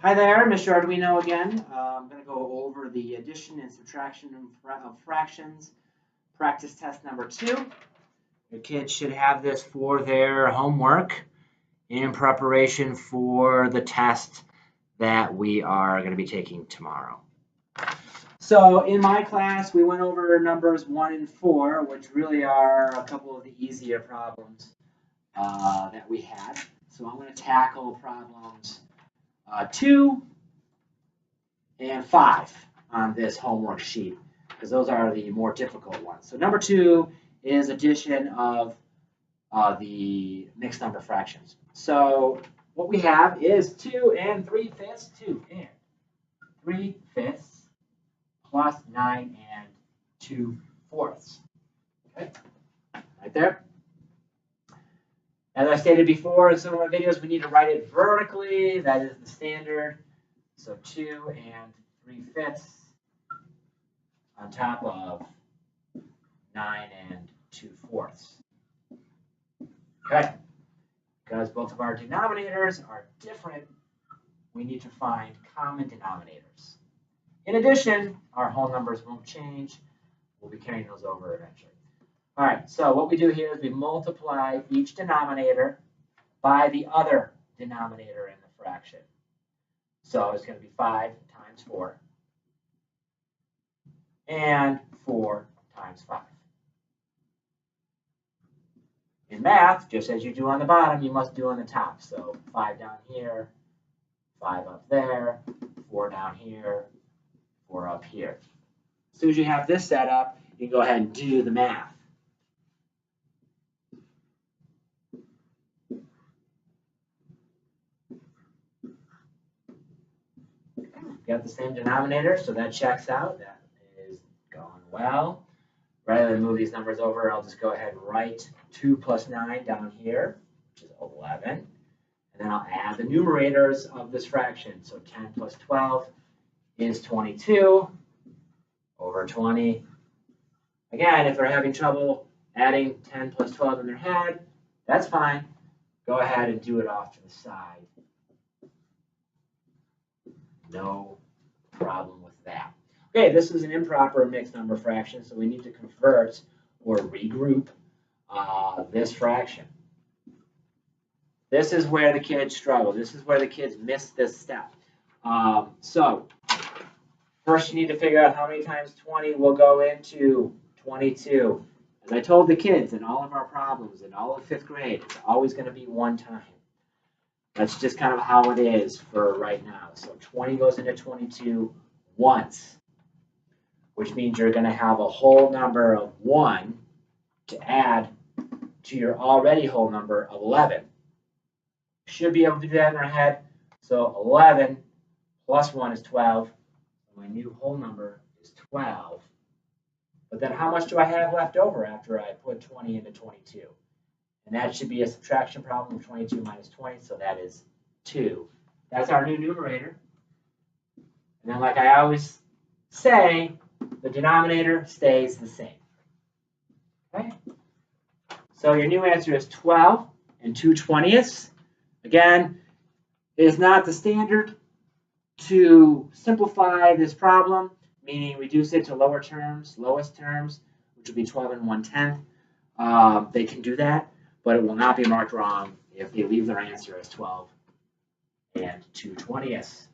Hi there, Mr. Arduino again. I'm going to go over the addition and subtraction of fractions, practice test number 2. Your kids should have this for their homework in preparation for the test that we are going to be taking tomorrow. So in my class, we went over numbers 1 and 4, which really are a couple of the easier problems that we had. So I'm going to tackle problems 2 and 5 on this homework sheet, because those are the more difficult ones. So number 2 is addition of the mixed number fractions. So what we have is 2 and 3/5, 2 and 3/5 plus 9 and 2/4. Okay, right there. As I stated before in some of my videos, we need to write it vertically. That is the standard. So 2 and 3/5 on top of 9 and 2/4. Okay. Because both of our denominators are different, we need to find common denominators. In addition, our whole numbers won't change. We'll be carrying those over eventually. All right, so what we do here is we multiply each denominator by the other denominator in the fraction. So it's going to be 5 times 4 and 4 times 5. In math, just as you do on the bottom, you must do on the top. So 5 down here, 5 up there, 4 down here, 4 up here. As soon as you have this set up, you can go ahead and do the math. Got the same denominator, so that checks out. That is going well. Rather than move these numbers over, I'll just go ahead and write 2 plus 9 down here, which is 11. And then I'll add the numerators of this fraction. So 10 plus 12 is 22 over 20. Again, if they're having trouble adding 10 plus 12 in their head, that's fine. Go ahead and do it off to the side. No problem with that. Okay, this is an improper mixed number fraction, so we need to convert or regroup this fraction. This is where the kids struggle. This is where the kids miss this step. So first you need to figure out how many times 20 will go into 22. As I told the kids in all of our problems in all of 5th grade, it's always going to be one time. That's just kind of how it is for right now. So 20 goes into 22 once, which means you're going to have a whole number of 1 to add to your already whole number of 11. Should be able to do that in our head. So 11 plus 1 is 12. My new whole number is 12. But then how much do I have left over after I put 20 into 22? And that should be a subtraction problem of 22 minus 20, so that is 2. That's our new numerator. And then like I always say, the denominator stays the same. Okay? So your new answer is 12 and 2/20. Again, it is not the standard to simplify this problem, meaning reduce it to lower terms, lowest terms, which would be 12 and 1/10. They can do that, but it will not be marked wrong if they leave their answer as 12 and 2/20.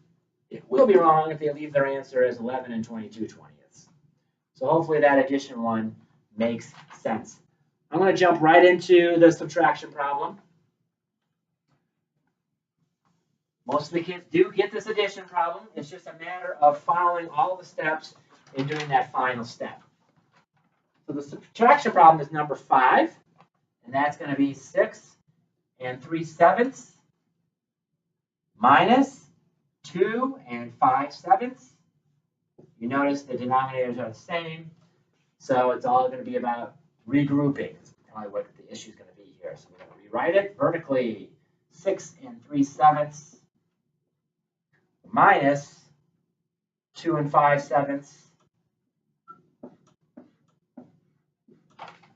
It will be wrong if they leave their answer as 11 and 22/20. So hopefully that addition one makes sense. I'm going to jump right into the subtraction problem. Most of the kids do get this addition problem. It's just a matter of following all the steps and doing that final step. So the subtraction problem is number 5, and that's going to be 6 and 3/7 minus 2 and 5/7. You notice the denominators are the same, so it's all going to be about regrouping. That's probably what the issue is going to be here. So we're going to rewrite it vertically. 6 and 3/7 minus 2 and 5/7.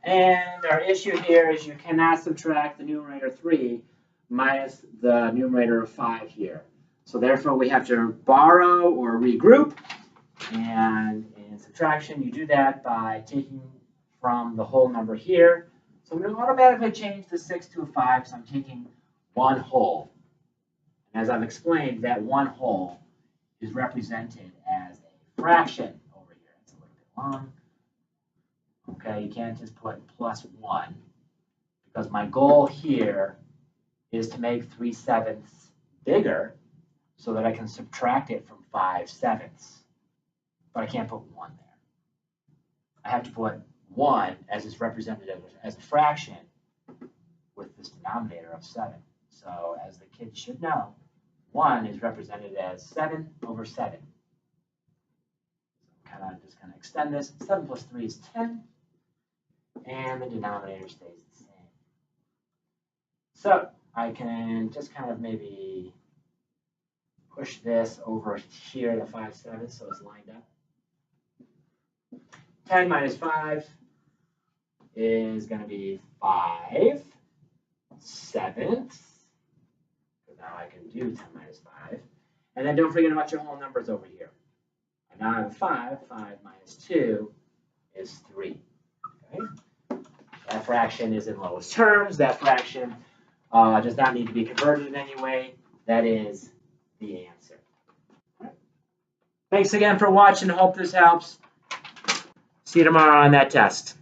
And our issue here is you cannot subtract the numerator 3 minus the numerator of 5 here. So therefore, we have to borrow or regroup. And in subtraction, you do that by taking from the whole number here. So I'm going to automatically change the 6 to a 5, so I'm taking 1 whole. And as I've explained, that 1 whole is represented as a fraction over here. It's a little bit long. Okay, you can't just put plus 1, because my goal here is to make 3/7 bigger so that I can subtract it from 5/7. But I can't put 1 there. I have to put 1 as it's represented as a fraction with this denominator of 7. So as the kids should know, 1 is represented as 7 over 7. So I'm just going to extend this. 7 plus 3 is 10. And the denominator stays the same. So I can just kind of maybe push this over here to 5/7 so it's lined up. 10 minus 5 is going to be 5/7. So now I can do 10 minus 5. And then don't forget about your whole numbers over here. And now I have a 5. 5 minus 2 is 3. Okay? That fraction is in lowest terms. That fraction does not need to be converted in any way. That is the answer. Right. Thanks again for watching. Hope this helps. See you tomorrow on that test.